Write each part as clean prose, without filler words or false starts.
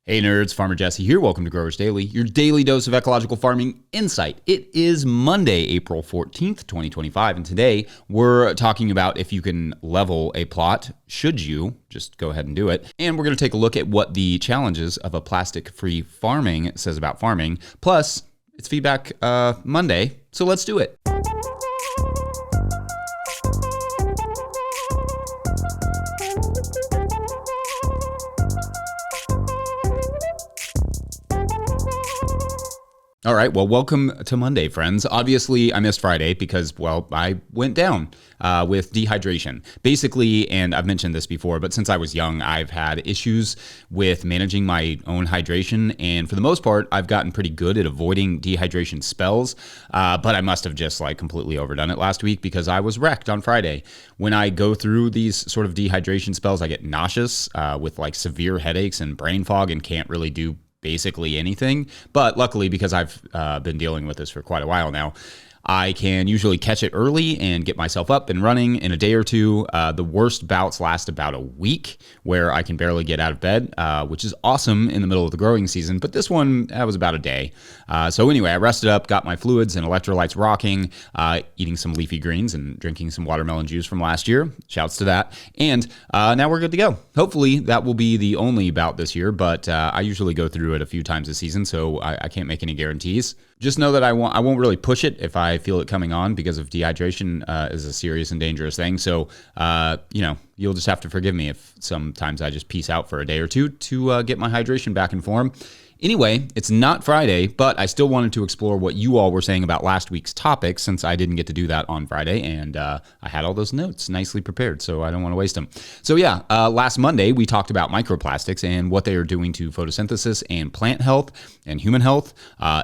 Hey nerds, Farmer Jesse here. Welcome to Growers Daily, your daily dose of ecological farming insight. It is Monday, April 14th, 2025, and today we're talking about if you can level a plot. Should you? Just go ahead and do it. And we're going to take a look at what the challenges of a plastic-free farming says about farming. Plus, it's Feedback Monday, so let's do it. All right, well, welcome to Monday, friends. Obviously, I missed Friday because, well, I went down with dehydration. Basically, and I've mentioned this before, but since I was young, I've had issues with managing my own hydration, and for the most part, I've gotten pretty good at avoiding dehydration spells, but I must have just completely overdone it last week because I was wrecked on Friday. When I go through these sort of dehydration spells, I get nauseous with severe headaches and brain fog and can't really do basically anything. But luckily, because I've been dealing with this for quite a while now, I can usually catch it early and get myself up and running in a day or two. The worst bouts last about a week where I can barely get out of bed, which is awesome in the middle of the growing season. But this one, that was about a day. So anyway, I rested up, got my fluids and electrolytes rocking, eating some leafy greens and drinking some watermelon juice from last year. Shouts to that. And now we're good to go. Hopefully that will be the only bout this year, but I usually go through it a few times a season, so I can't make any guarantees. Just know that I won't really push it if I feel it coming on, because of dehydration is a serious and dangerous thing. So, you'll just have to forgive me if sometimes I just peace out for a day or two to get my hydration back in form. Anyway, it's not Friday, but I still wanted to explore what you all were saying about last week's topic, since I didn't get to do that on Friday, and I had all those notes nicely prepared, so I don't want to waste them. So yeah, last Monday we talked about microplastics and what they are doing to photosynthesis and plant health and human health.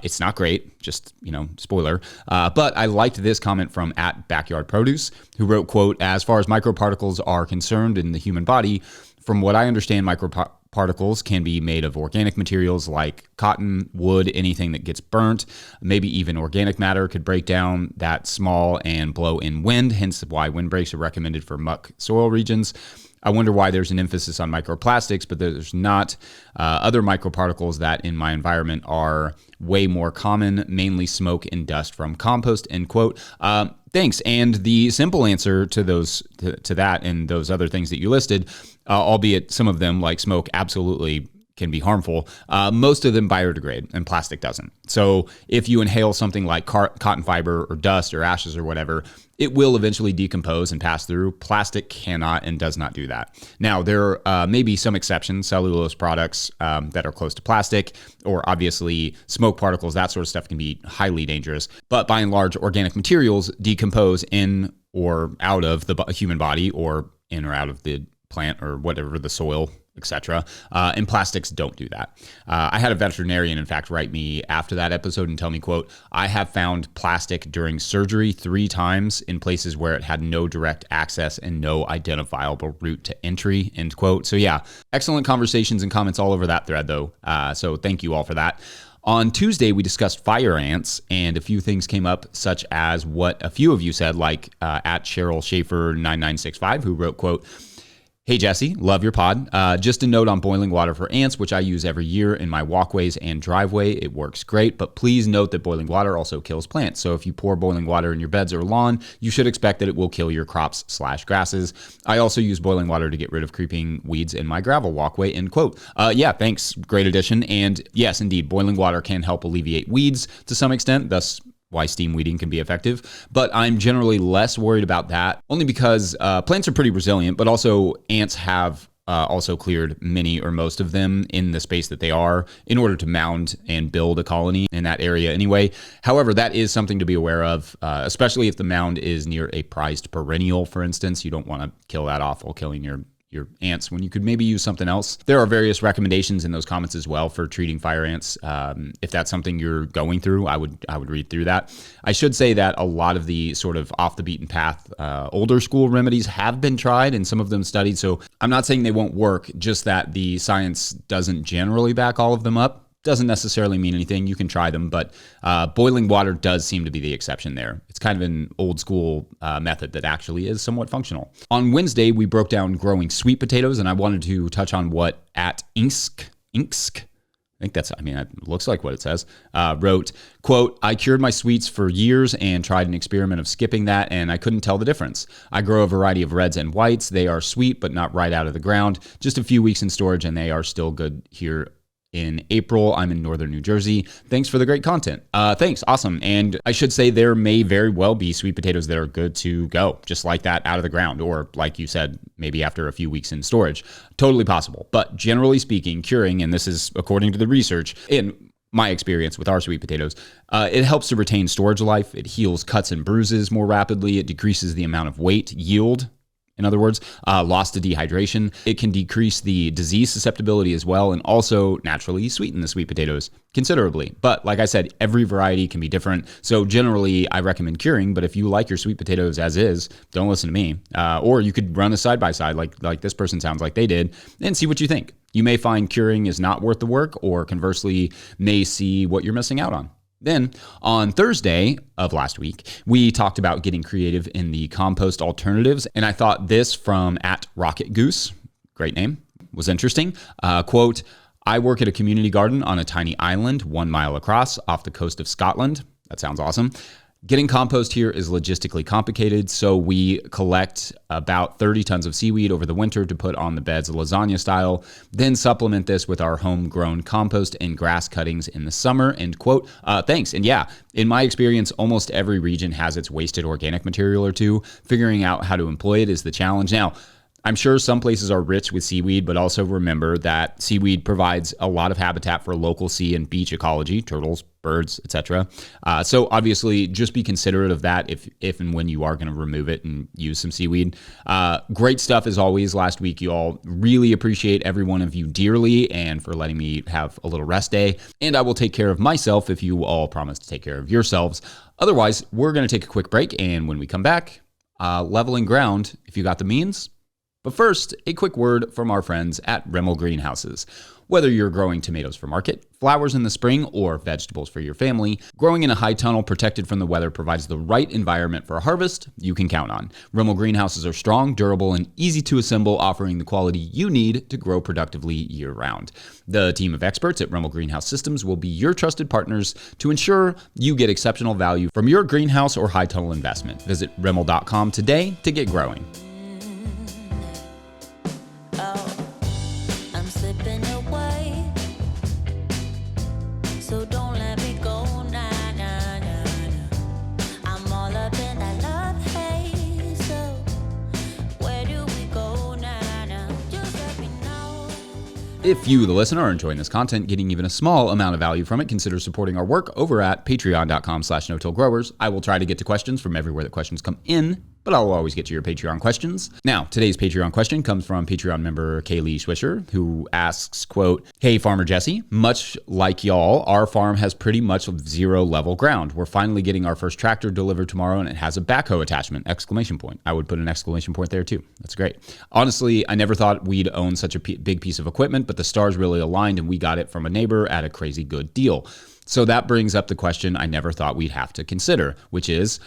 It's not great, just, spoiler. But I liked this comment from @BackyardProduce, who wrote, quote, "As far as microparticles are concerned in the human body, from what I understand, microparticles can be made of organic materials like cotton, wood, anything that gets burnt. Maybe even organic matter could break down that small and blow in wind, hence why windbreaks are recommended for muck soil regions. I wonder why there's an emphasis on microplastics, but there's not. Other microparticles that in my environment are way more common, mainly smoke and dust from compost," end quote. Thanks. And the simple answer to those, to that and those other things that you listed, albeit some of them like smoke absolutely can be harmful, most of them biodegrade and plastic doesn't. So if you inhale something like cotton fiber or dust or ashes or whatever, it will eventually decompose and pass through. Plastic cannot and does not do that. Now, there may be some exceptions, cellulose products that are close to plastic, or obviously smoke particles, that sort of stuff can be highly dangerous. But by and large, organic materials decompose in or out of the human body, or in or out of the plant or whatever, the soil, etc. And plastics don't do that. I had a veterinarian, in fact, write me after that episode and tell me, quote, "I have found plastic during surgery 3 times in places where it had no direct access and no identifiable route to entry," end quote. So yeah, excellent conversations and comments all over that thread though. So thank you all for that. On Tuesday, we discussed fire ants, and a few things came up, such as what a few of you said, like @Cheryl Schaefer 9965, who wrote, quote, "Hey Jesse, love your pod. Just a note on boiling water for ants, which I use every year in my walkways and driveway. It works great, but please note that boiling water also kills plants. So if you pour boiling water in your beds or lawn, you should expect that it will kill your crops/grasses. I also use boiling water to get rid of creeping weeds in my gravel walkway," end quote. Yeah, thanks. Great addition. And yes, indeed, boiling water can help alleviate weeds to some extent, thus why steam weeding can be effective. But I'm generally less worried about that, only because plants are pretty resilient, but also ants have also cleared many or most of them in the space that they are in order to mound and build a colony in that area anyway. However, that is something to be aware of, especially if the mound is near a prized perennial, for instance. You don't want to kill that off while killing your ants when you could maybe use something else. There are various recommendations in those comments as well for treating fire ants. If that's something you're going through, I would read through that. I should say that a lot of the sort of off the beaten path, older school remedies have been tried and some of them studied. So I'm not saying they won't work, just that the science doesn't generally back all of them up. Doesn't necessarily mean anything. You can try them, but boiling water does seem to be the exception there. It's kind of an old school method that actually is somewhat functional. On Wednesday, we broke down growing sweet potatoes, and I wanted to touch on what @Insk Inksk, I think that's, I mean, it looks like what it says, wrote, quote, I cured my sweets for years and tried an experiment of skipping that, and I couldn't tell the difference. I grow a variety of reds and whites. They are sweet, but not right out of the ground. Just a few weeks in storage, and they are still good here in April. I'm in northern New Jersey. Thanks for the great content. Thanks. Awesome. And I should say there may very well be sweet potatoes that are good to go, just like that out of the ground, or like you said, maybe after a few weeks in storage. Totally possible. But generally speaking, curing, and this is according to the research, in my experience with our sweet potatoes, it helps to retain storage life. It heals cuts and bruises more rapidly. It decreases the amount of weight, yield, in other words, loss to dehydration. It can decrease the disease susceptibility as well, and also naturally sweeten the sweet potatoes considerably. But like I said, every variety can be different. So generally, I recommend curing. But if you like your sweet potatoes as is, don't listen to me. Or you could run a side-by-side like this person sounds like they did and see what you think. You may find curing is not worth the work, or conversely, may see what you're missing out on. Then on Thursday of last week, we talked about getting creative in the compost alternatives. And I thought this from @RocketGoose, great name, was interesting. Quote, I work at a community garden on a tiny island 1 mile across off the coast of Scotland. That sounds awesome. Getting compost here is logistically complicated, so we collect about 30 tons of seaweed over the winter to put on the beds lasagna style, then supplement this with our homegrown compost and grass cuttings in the summer, end quote. Thanks. And yeah, in my experience, almost every region has its wasted organic material or two. Figuring out how to employ it is the challenge. Now, I'm sure some places are rich with seaweed, but also remember that seaweed provides a lot of habitat for local sea and beach ecology, turtles, birds, etc. So obviously, just be considerate of that if and when you are going to remove it and use some seaweed. Great stuff as always last week, you all. Really appreciate every one of you dearly and for letting me have a little rest day. And I will take care of myself if you all promise to take care of yourselves. Otherwise, we're going to take a quick break, and when we come back, leveling ground if you got the means. But first, a quick word from our friends at Rimmel Greenhouses. Whether you're growing tomatoes for market, flowers in the spring, or vegetables for your family, growing in a high tunnel protected from the weather provides the right environment for a harvest you can count on. Rimmel Greenhouses are strong, durable, and easy to assemble, offering the quality you need to grow productively year-round. The team of experts at Rimmel Greenhouse Systems will be your trusted partners to ensure you get exceptional value from your greenhouse or high tunnel investment. Visit Rimmel.com today to get growing. If you, the listener, are enjoying this content, getting even a small amount of value from it, consider supporting our work over at patreon.com/no-till-growers. I will try to get to questions from everywhere that questions come in, but I'll always get to your Patreon questions. Now, today's Patreon question comes from Patreon member Kaylee Swisher, who asks, quote, Hey, Farmer Jesse, much like y'all, our farm has pretty much zero level ground. We're finally getting our first tractor delivered tomorrow, and it has a backhoe attachment, exclamation point. I would put an exclamation point there too. That's great. Honestly, I never thought we'd own such a big piece of equipment, but the stars really aligned, and we got it from a neighbor at a crazy good deal. So that brings up the question I never thought we'd have to consider, which is,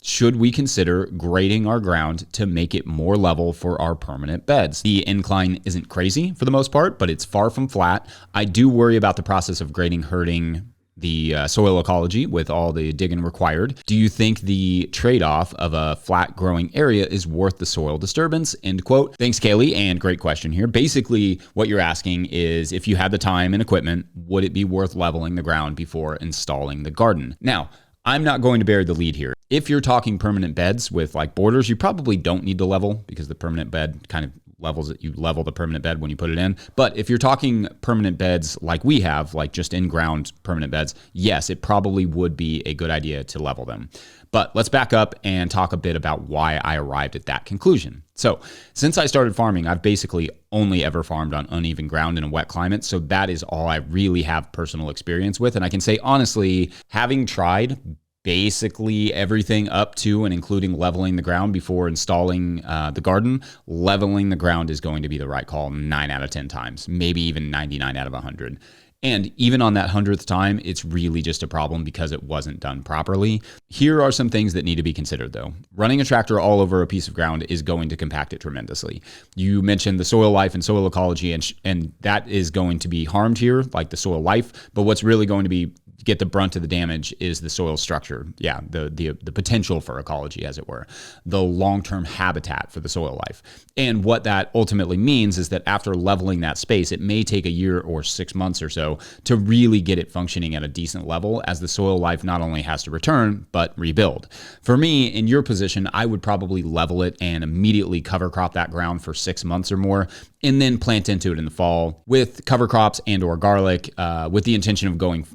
should we consider grading our ground to make it more level for our permanent beds? The incline isn't crazy for the most part, but it's far from flat. I do worry about the process of grading hurting the soil ecology with all the digging required. Do you think the trade-off of a flat growing area is worth the soil disturbance? End quote. Thanks, Kaylee, and great question here. Basically, what you're asking is, if you had the time and equipment, would it be worth leveling the ground before installing the garden? Now, I'm not going to bury the lead here. If you're talking permanent beds with like borders, you probably don't need to level because the permanent bed kind of levels it. You level the permanent bed when you put it in. But if you're talking permanent beds like we have, like just in-ground permanent beds, yes, it probably would be a good idea to level them. But let's back up and talk a bit about why I arrived at that conclusion. So since I started farming, I've basically only ever farmed on uneven ground in a wet climate. So that is all I really have personal experience with. And I can say honestly, having tried basically everything up to and including leveling the ground before installing the garden, leveling the ground is going to be the right call 9 out of 10 times, maybe even 99 out of 100. And even on that 100th time, it's really just a problem because it wasn't done properly. Here are some things that need to be considered, though. Running a tractor all over a piece of ground is going to compact it tremendously. You mentioned the soil life and soil ecology, and that is going to be harmed here, like the soil life. But what's really going to get the brunt of the damage is the soil structure. Yeah, the potential for ecology, as it were, the long-term habitat for the soil life. And what that ultimately means is that after leveling that space, it may take a year or 6 months or so to really get it functioning at a decent level, as the soil life not only has to return, but rebuild. For me, in your position, I would probably level it and immediately cover crop that ground for 6 months or more, and then plant into it in the fall with cover crops and or garlic, with the intention of going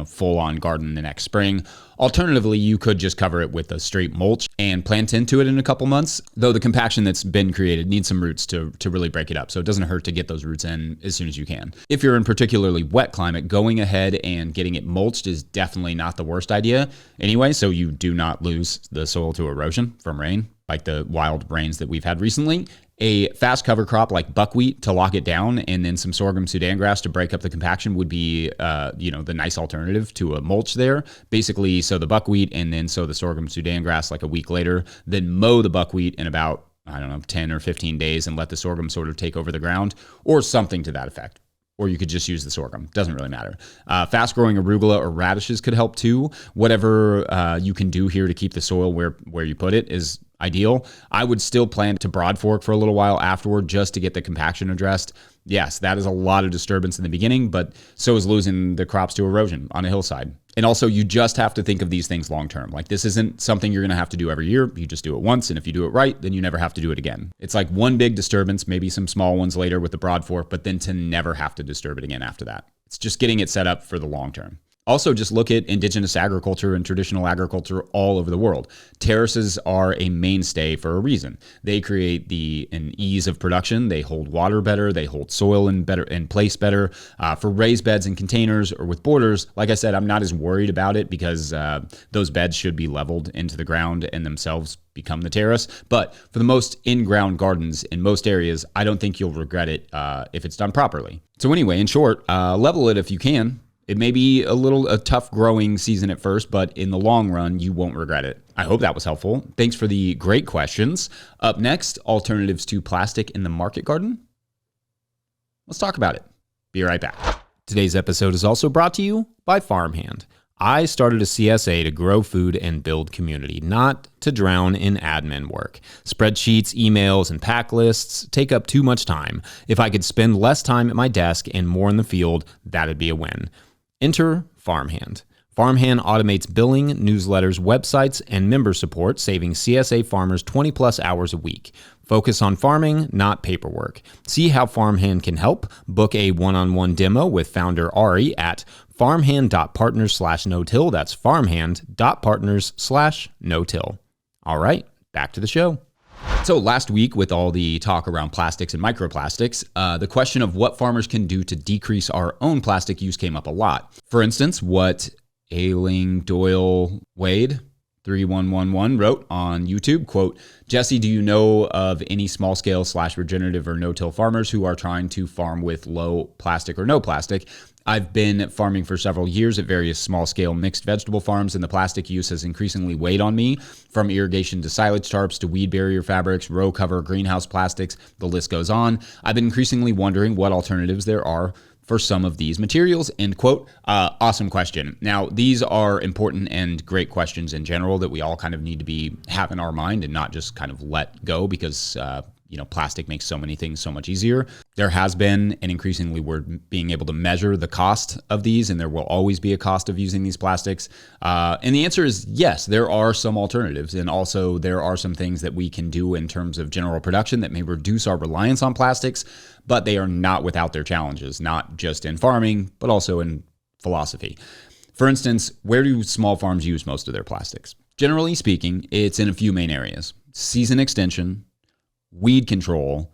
full on garden the next spring. Alternatively, you could just cover it with a straight mulch and plant into it in a couple months, though the compaction that's been created needs some roots to really break it up. So it doesn't hurt to get those roots in as soon as you can. If you're in particularly wet climate, going ahead and getting it mulched is definitely not the worst idea anyway, so you do not lose the soil to erosion from rain, like the wild rains that we've had recently. A fast cover crop like buckwheat to lock it down, and then some sorghum Sudan grass to break up the compaction would be, the nice alternative to a mulch there. Basically, sow the buckwheat and then sow the sorghum Sudan grass like a week later, then mow the buckwheat in about, 10 or 15 days and let the sorghum sort of take over the ground, or something to that effect. Or you could just use the sorghum. Doesn't really matter. Fast-growing arugula or radishes could help too. Whatever you can do here to keep the soil where you put it is ideal. I would still plan to broad fork for a little while afterward just to get the compaction addressed. Yes, that is a lot of disturbance in the beginning, but so is losing the crops to erosion on a hillside. And also, you just have to think of these things long term. Like, this isn't something you're going to have to do every year. You just do it once, and if you do it right, then you never have to do it again. It's like one big disturbance, maybe some small ones later with the broad fork, but then to never have to disturb it again after that. It's just getting it set up for the long term. Also, just look at indigenous agriculture and traditional agriculture all over the world. Terraces are a mainstay for a reason. They create an ease of production. They hold water better. They hold soil in place better. For raised beds and containers or with borders, like I said, I'm not as worried about it because those beds should be leveled into the ground and themselves become the terrace. But for the most in-ground gardens in most areas, I don't think you'll regret it if it's done properly. So anyway, in short, level it if you can. It may be a tough growing season at first, but in the long run, you won't regret it. I hope that was helpful. Thanks for the great questions. Up next, alternatives to plastic in the market garden. Let's talk about it. Be right back. Today's episode is also brought to you by Farmhand. I started a CSA to grow food and build community, not to drown in admin work. Spreadsheets, emails, and pack lists take up too much time. If I could spend less time at my desk and more in the field, that'd be a win. Enter Farmhand. Farmhand automates billing, newsletters, websites, and member support, saving CSA farmers 20 plus hours a week. Focus on farming, not paperwork. See how Farmhand can help. Book a one-on-one demo with founder Ari at farmhand.partners/no-till. That's farmhand.partners/no-till. All right, back to the show. So last week, with all the talk around plastics and microplastics, the question of what farmers can do to decrease our own plastic use came up a lot. For instance, what Ailing Doyle Wade 3111 wrote on YouTube, quote, "Jesse, do you know of any small scale / regenerative or no-till farmers who are trying to farm with low plastic or no plastic? I've been farming for several years at various small-scale mixed vegetable farms, and the plastic use has increasingly weighed on me, from irrigation to silage tarps to weed barrier fabrics, row cover, greenhouse plastics, the list goes on. I've been increasingly wondering what alternatives there are for some of these materials," end quote. Awesome question. Now, these are important and great questions in general that we all kind of need to have in our mind and not just kind of let go because plastic makes so many things so much easier. There has been, and increasingly we're being able to measure the cost of these, and there will always be a cost of using these plastics. And the answer is yes, there are some alternatives. And also there are some things that we can do in terms of general production that may reduce our reliance on plastics, but they are not without their challenges, not just in farming, but also in philosophy. For instance, where do small farms use most of their plastics? Generally speaking, it's in a few main areas: season extension, weed control,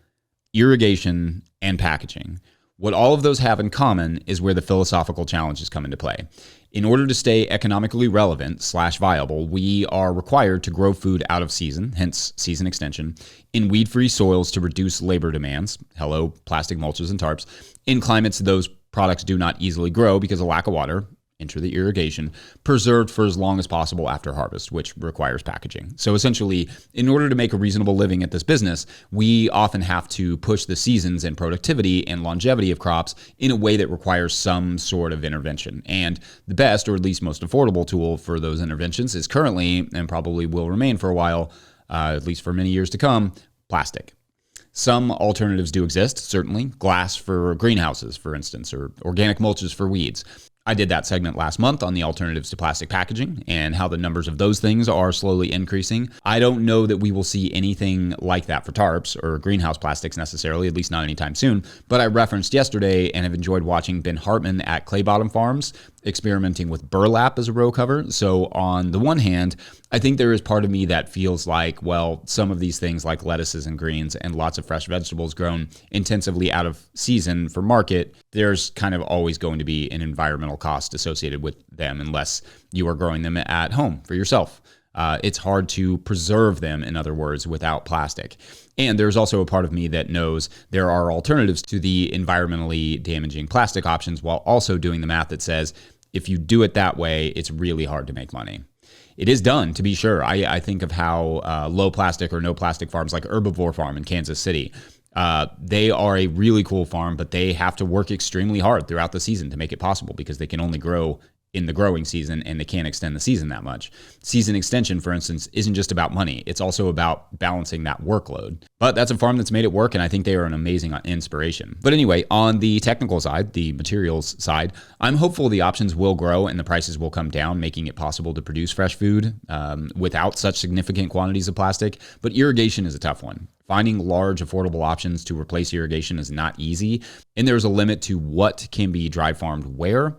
irrigation, and packaging. What all of those have in common is where the philosophical challenges come into play. In order to stay economically relevant / viable, we are required to grow food out of season, hence season extension, in weed-free soils to reduce labor demands, hello, plastic mulches and tarps, in climates those products do not easily grow because of lack of water, enter the irrigation, preserved for as long as possible after harvest, which requires packaging. So essentially, in order to make a reasonable living at this business, we often have to push the seasons and productivity and longevity of crops in a way that requires some sort of intervention. And the best, or at least most affordable tool for those interventions is currently, and probably will remain for a while, at least for many years to come, plastic. Some alternatives do exist, certainly. Glass for greenhouses, for instance, or organic mulches for weeds. I did that segment last month on the alternatives to plastic packaging and how the numbers of those things are slowly increasing. I don't know that we will see anything like that for tarps or greenhouse plastics necessarily, at least not anytime soon. But I referenced yesterday and have enjoyed watching Ben Hartman at Clay Bottom Farms experimenting with burlap as a row cover. So on the one hand, I think there is part of me that feels like, well, some of these things like lettuces and greens and lots of fresh vegetables grown intensively out of season for market, there's kind of always going to be an environmental cost associated with them unless you are growing them at home for yourself. It's hard to preserve them, in other words, without plastic. And there's also a part of me that knows there are alternatives to the environmentally damaging plastic options while also doing the math that says, if you do it that way, it's really hard to make money. It is done, to be sure. I think of how low plastic or no plastic farms like Herbivore Farm in Kansas City, they are a really cool farm, but they have to work extremely hard throughout the season to make it possible because they can only grow in the growing season and they can't extend the season that much. Season extension, for instance, isn't just about money. It's also about balancing that workload. But that's a farm that's made it work, and I think they are an amazing inspiration. But anyway, on the technical side, the materials side, I'm hopeful the options will grow and the prices will come down, making it possible to produce fresh food without such significant quantities of plastic. But irrigation is a tough one. Finding large, affordable options to replace irrigation is not easy, and there's a limit to what can be dry farmed where.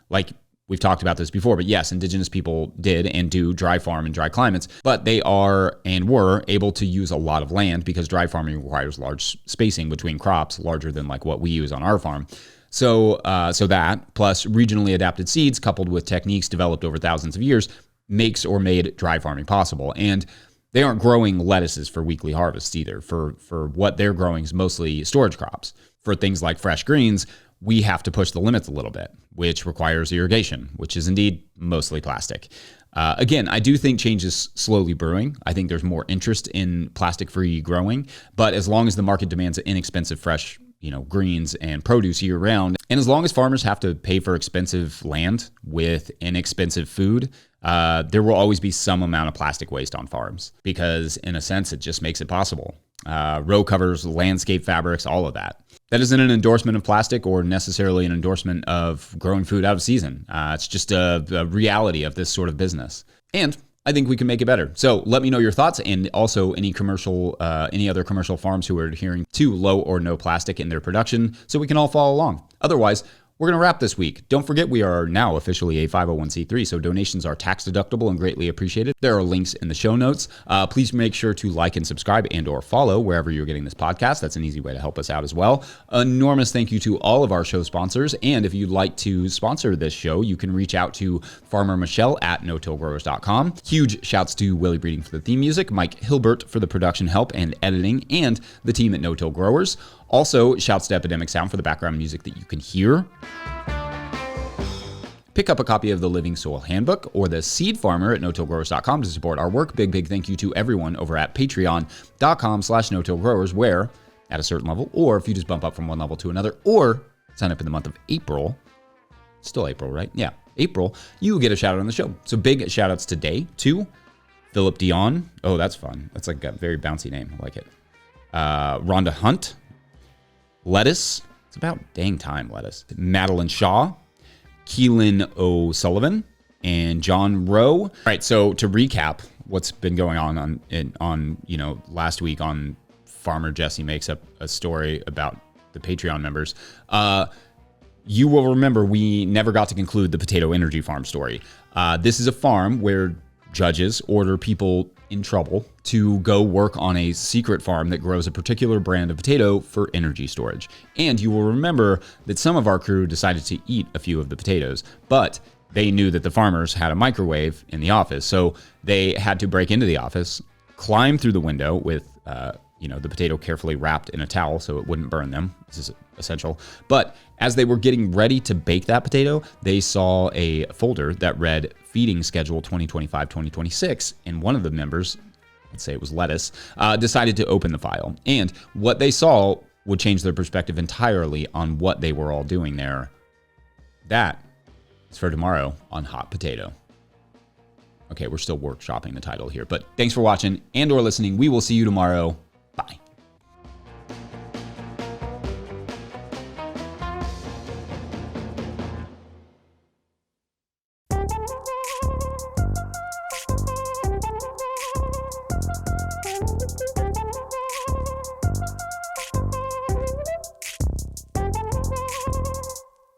Like, we've talked about this before, but yes, indigenous people did and do dry farm in dry climates, but they are and were able to use a lot of land because dry farming requires large spacing between crops, larger than like what we use on our farm. So that, plus regionally adapted seeds coupled with techniques developed over thousands of years, makes or made dry farming possible. And they aren't growing lettuces for weekly harvests either. For what they're growing is mostly storage crops. For things like fresh greens, we have to push the limits a little bit, which requires irrigation, which is indeed mostly plastic. Again, I do think change is slowly brewing. I think there's more interest in plastic-free growing, but as long as the market demands inexpensive fresh, greens and produce year round, and as long as farmers have to pay for expensive land with inexpensive food, there will always be some amount of plastic waste on farms because, in a sense, it just makes it possible. Row covers, landscape fabrics, all of that. That isn't an endorsement of plastic or necessarily an endorsement of growing food out of season. It's just a reality of this sort of business. And I think we can make it better. So let me know your thoughts and also any other commercial farms who are adhering to low or no plastic in their production so we can all follow along. Otherwise, we're going to wrap this week. Don't forget we are now officially a 501c3, so donations are tax deductible and greatly appreciated. There are links in the show notes. Please make sure to like and subscribe and or follow wherever you're getting this podcast. That's an easy way to help us out as well. Enormous thank you to all of our show sponsors. And if you'd like to sponsor this show, you can reach out to Farmer Michelle at no-tillgrowers.com. Huge shouts to Willie Breeding for the theme music, Mike Hilbert for the production help and editing, and the team at No Till Growers. Also, shouts to Epidemic Sound for the background music that you can hear. Pick up a copy of the Living Soil Handbook or the Seed Farmer at no-tillgrowers.com to support our work. Big thank you to everyone over at patreon.com/no-tillgrowers, where at a certain level, or if you just bump up from one level to another, or sign up in the month of April, still April, right? Yeah, April, you get a shout out on the show. So big shout outs today to Philip Dion. Oh, that's fun. That's like a very bouncy name. I like it. Rhonda Hunt. Lettuce. It's about dang time, Lettuce. Madeline Shaw. Keelan O'Sullivan, and John Rowe. All right, so to recap what's been going on last week on Farmer Jesse Makes Up a Story about the Patreon members, you will remember we never got to conclude the Potato Energy Farm story. This is a farm where judges order people in trouble to go work on a secret farm that grows a particular brand of potato for energy storage. And you will remember that some of our crew decided to eat a few of the potatoes, but they knew that the farmers had a microwave in the office. So they had to break into the office, climb through the window with the potato carefully wrapped in a towel so it wouldn't burn them. This is essential. But as they were getting ready to bake that potato, they saw a folder that read Feeding Schedule 2025-2026, and one of the members, let's say it was Lettuce, decided to open the file. And what they saw would change their perspective entirely on what they were all doing there. That is for tomorrow on Hot Potato. Okay, we're still workshopping the title here, but thanks for watching and or listening. We will see you tomorrow.